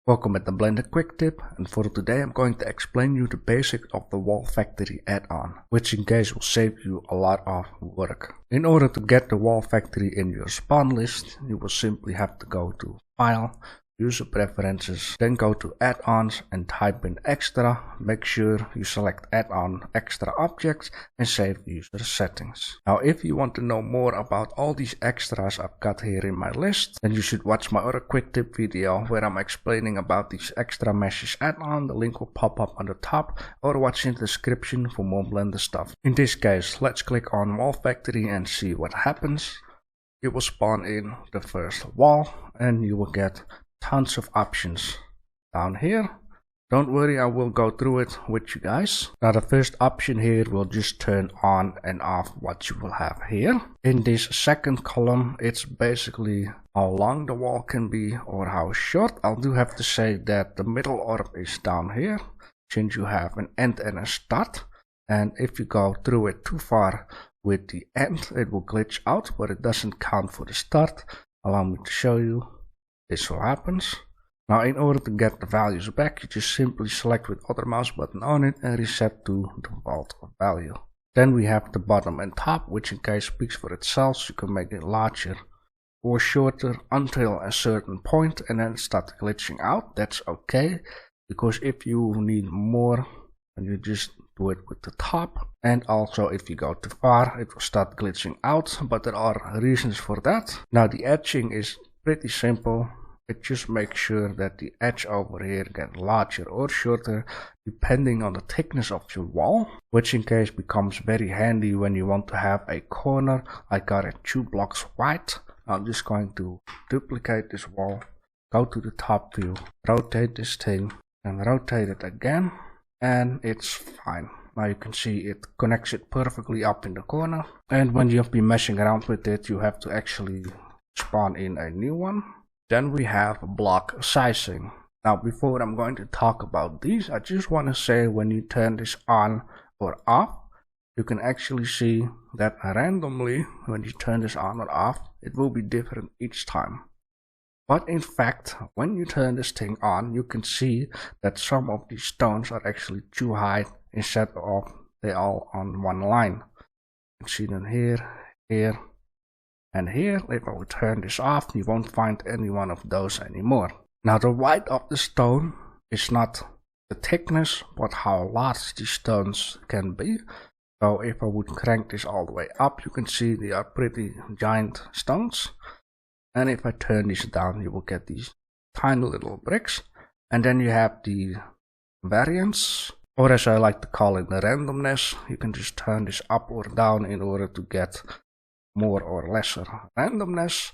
Welcome at the Blender Quick Tip, and for today I'm going to explain you the basics of the Wall Factory add-on, which in case will save you a lot of work. In order to get the Wall Factory in your spawn list, you will simply have to go to File, User Preferences, then go to Add-ons and type in Extra. Make sure you select Add-on Extra Objects and save user settings. Now if you want to know more about all these extras I've got here in my list, then you should watch my other quick tip video where I'm explaining about these extra meshes add-on. The link will pop up on the top, or watch in the description for more Blender stuff. In this case, let's click on Wall Factory and see what happens. You will spawn in the first wall and you will get tons of options down here. Don't worry, I will go through it with you guys. Now the first option here will just turn on and off what you will have here. In this second column, it's basically how long the wall can be or how short. I do have to say that the middle orb is down here, since you have an end and a start. And if you go through it too far with the end, it will glitch out, but it doesn't count for the start. Allow me to show you. This will happen. Now in order to get the values back, you just simply select with other mouse button on it and reset to default value. Then we have the bottom and top, which in case speaks for itself, so you can make it larger or shorter until a certain point and then start glitching out. That's okay, because if you need more, then you just do it with the top. And also if you go too far, it will start glitching out, but there are reasons for that. Now the edging is pretty simple. It just makes sure that the edge over here gets larger or shorter depending on the thickness of your wall, which in case becomes very handy when you want to have a corner. I got it 2 blocks wide. I'm just going to duplicate this wall, go to the top view, rotate this thing and rotate it again, and it's fine. Now you can see it connects it perfectly up in the corner, and when you have been messing around with it, you have to actually spawn in a new one. Then we have block sizing. Now before I'm going to talk about these, I just want to say when you turn this on or off, you can actually see that randomly when you turn this on or off, it will be different each time. But in fact, when you turn this thing on, you can see that some of these stones are actually too high instead of they all on one line. You can see them here, here, and here. If I would turn this off, you won't find any one of those anymore. Now the weight of the stone is not the thickness, but how large these stones can be. So if I would crank this all the way up, you can see they are pretty giant stones. And if I turn this down, you will get these tiny little bricks. And then you have the variance, or as I like to call it, the randomness. You can just turn this up or down in order to get more or lesser randomness.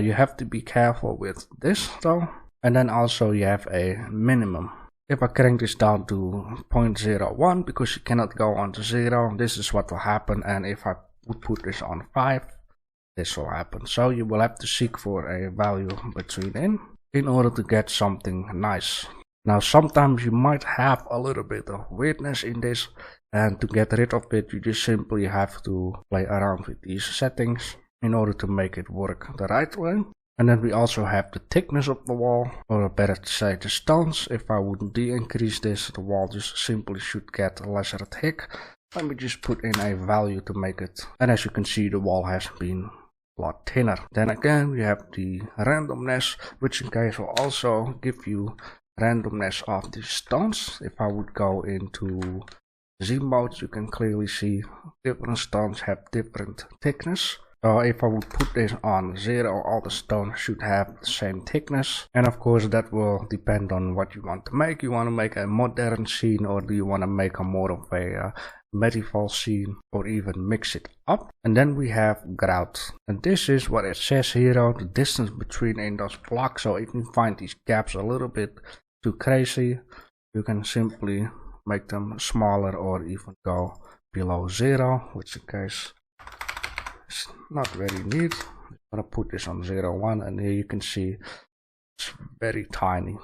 You have to be careful with this though. And then also you have a minimum. If I crank this down to 0.01, because you cannot go on to 0, this is what will happen. And if I would put this on 5, this will happen. So you will have to seek for a value between in order to get something nice. Now sometimes you might have a little bit of weirdness in this, and to get rid of it you just simply have to play around with these settings in order to make it work the right way. And then we also have the thickness of the wall, or better to say the stones. If I would de-increase this, the wall just simply should get lesser thick. Let me just put in a value to make it, and as you can see the wall has been a lot thinner. Then again we have the randomness, which in case will also give you randomness of the stones. If I would go into Z mode, you can clearly see different stones have different thickness. So if I would put this on 0, all the stones should have the same thickness. And of course that will depend on what you want to make. You want to make a modern scene, or do you want to make a more of a medieval scene, or even mix it up. And then we have grout, and this is what it says here, the distance between in those blocks. So if you find these gaps a little bit too crazy, you can simply make them smaller or even go below 0, which in case is not very neat. I'm gonna put this on 0.1, and here you can see it's very tiny.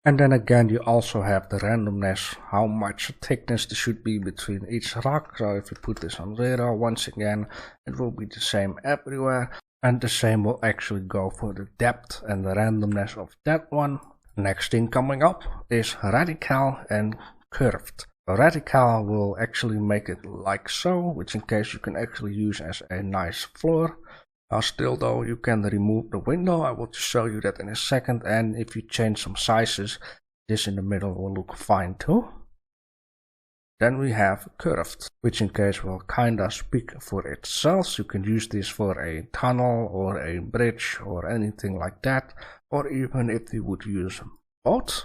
And then again you also have the randomness, how much thickness there should be between each rock. So if you put this on 0, once again it will be the same everywhere. And the same will actually go for the depth and the randomness of that one. Next thing coming up is radical and curved. A radical will actually make it like so, which in case you can actually use as a nice floor. Still though, you can remove the window. I will just show you that in a second, and if you change some sizes, this in the middle will look fine too. Then we have curved, which in case will kinda speak for itself. You can use this for a tunnel or a bridge or anything like that, or even if you would use both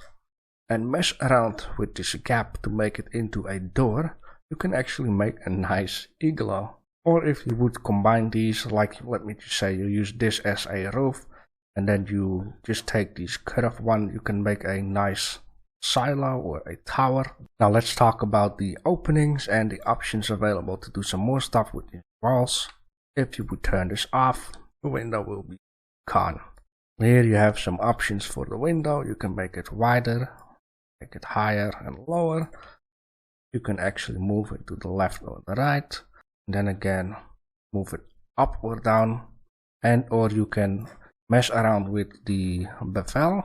and mess around with this gap to make it into a door, you can actually make a nice igloo. Or if you would combine these, like let me just say you use this as a roof and then you just take this curved one, you can make a nice silo or a tower. Now let's talk about the openings and the options available to do some more stuff with these walls. If you would turn this off, the window will be gone. Here you have some options for the window. You can make it wider, make it higher and lower. You can actually move it to the left or the right. And then again, move it up or down. And or you can mess around with the bevel,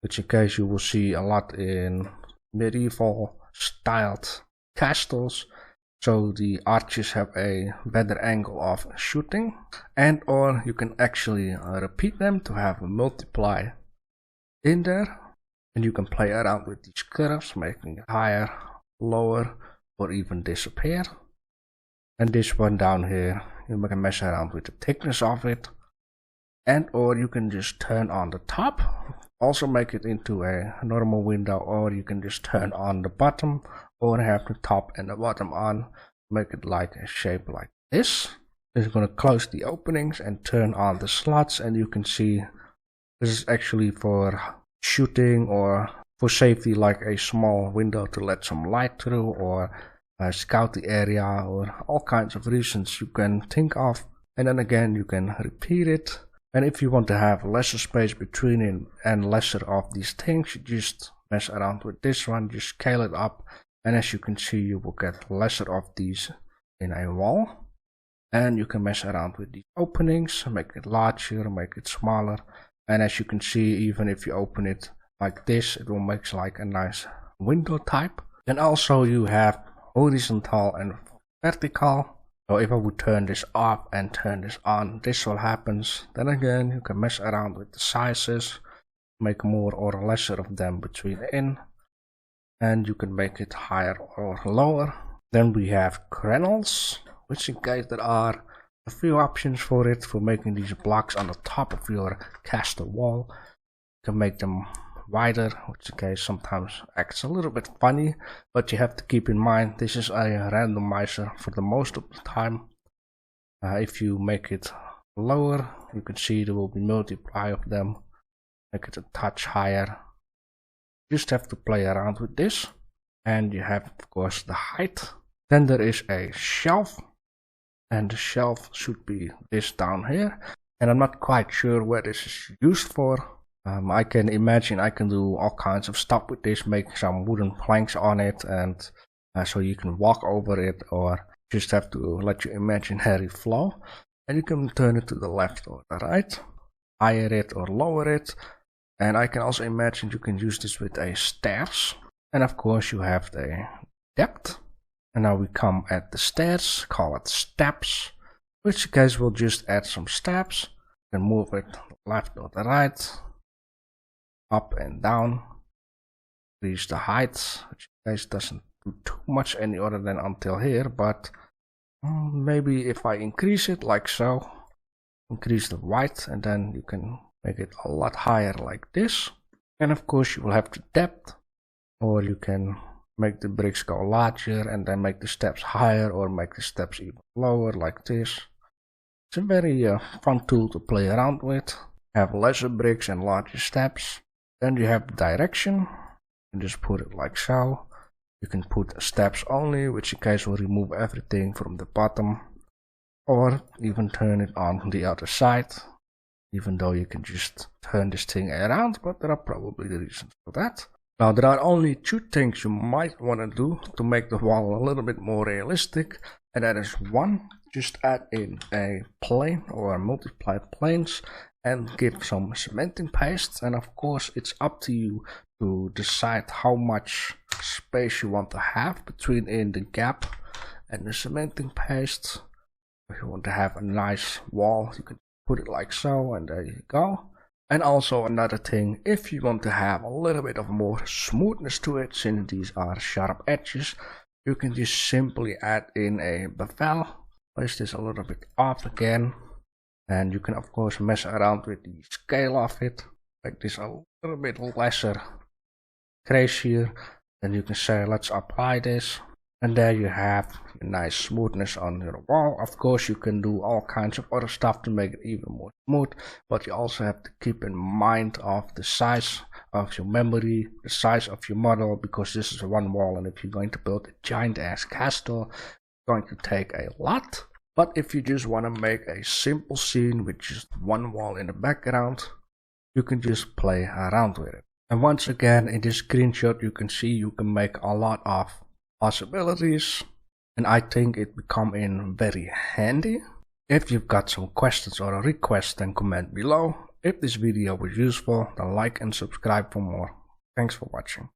which in case you will see a lot in medieval styled castles. So the arches have a better angle of shooting. And or you can actually repeat them to have a multiply in there. And you can play around with these curves, making it higher, lower, or even disappear. And this one down here, you can mess around with the thickness of it. And or you can just turn on the top, also make it into a normal window, or you can just turn on the bottom or have the top and the bottom on, make it like a shape like this. This is going to close the openings and turn on the slots, and you can see this is actually for shooting or for safety, like a small window to let some light through, or scout the area, or all kinds of reasons you can think of. And then again you can repeat it, and if you want to have lesser space between it and lesser of these things, you just mess around with this one, just scale it up, and as you can see you will get lesser of these in a wall. And you can mess around with these openings, make it larger, make it smaller, and as you can see, even if you open it like this, it will make like a nice window type. And also you have horizontal and vertical. So if I would turn this off and turn this on, this will happen. Then again, you can mess around with the sizes, make more or lesser of them between in, and you can make it higher or lower. Then we have kernels, which in case there are a few options for it, for making these blocks on the top of your castle wall. You can make them wider, which in case sometimes acts a little bit funny, but you have to keep in mind this is a randomizer for the most of the time. If you make it lower, you can see there will be multiply of them. Make it a touch higher. Just have to play around with this. And you have of course the height. Then there is a shelf, and the shelf should be this down here, and I'm not quite sure what this is used for. I can imagine I can do all kinds of stuff with this, make some wooden planks on it, and so you can walk over it, or just have to let your imaginary flow. And you can turn it to the left or the right, higher it or lower it. And I can also imagine you can use this with a stairs. And of course you have the depth. And now we come at the stairs, call it steps, which in case we'll just add some steps and move it left or the right, up and down, increase the height, which in case doesn't do too much any other than until here, but maybe if I increase it like so, increase the height, and then you can make it a lot higher like this. And of course you will have the depth, or you can make the bricks go larger and then make the steps higher, or make the steps even lower like this. It's a very fun tool to play around with. Have lesser bricks and larger steps. Then you have direction, and just put it like so. You can put steps only, which in case will remove everything from the bottom, or even turn it on the other side, even though you can just turn this thing around, but there are probably the reasons for that. Now there are only two things you might want to do to make the wall a little bit more realistic, and that is one, just add in a plane or multiplied planes, and give some cementing paste, and of course it's up to you to decide how much space you want to have between in the gap and the cementing paste. If you want to have a nice wall, you can put it like so, and there you go. And also another thing, if you want to have a little bit of more smoothness to it, since these are sharp edges, you can just simply add in a bevel. Place this a little bit off again, and you can of course mess around with the scale of it, make this a little bit lesser crazier. Then you can say let's apply this, and there you have a nice smoothness on your wall. Of course you can do all kinds of other stuff to make it even more smooth, but you also have to keep in mind of the size of your memory, the size of your model, because this is one wall, and if you're going to build a giant ass castle, going to take a lot. But if you just want to make a simple scene with just one wall in the background, you can just play around with it. And once again, in this screenshot you can see you can make a lot of possibilities, and I think it become in very handy. If you've got some questions or a request, then comment below. If this video was useful, then like and subscribe for more. Thanks for watching.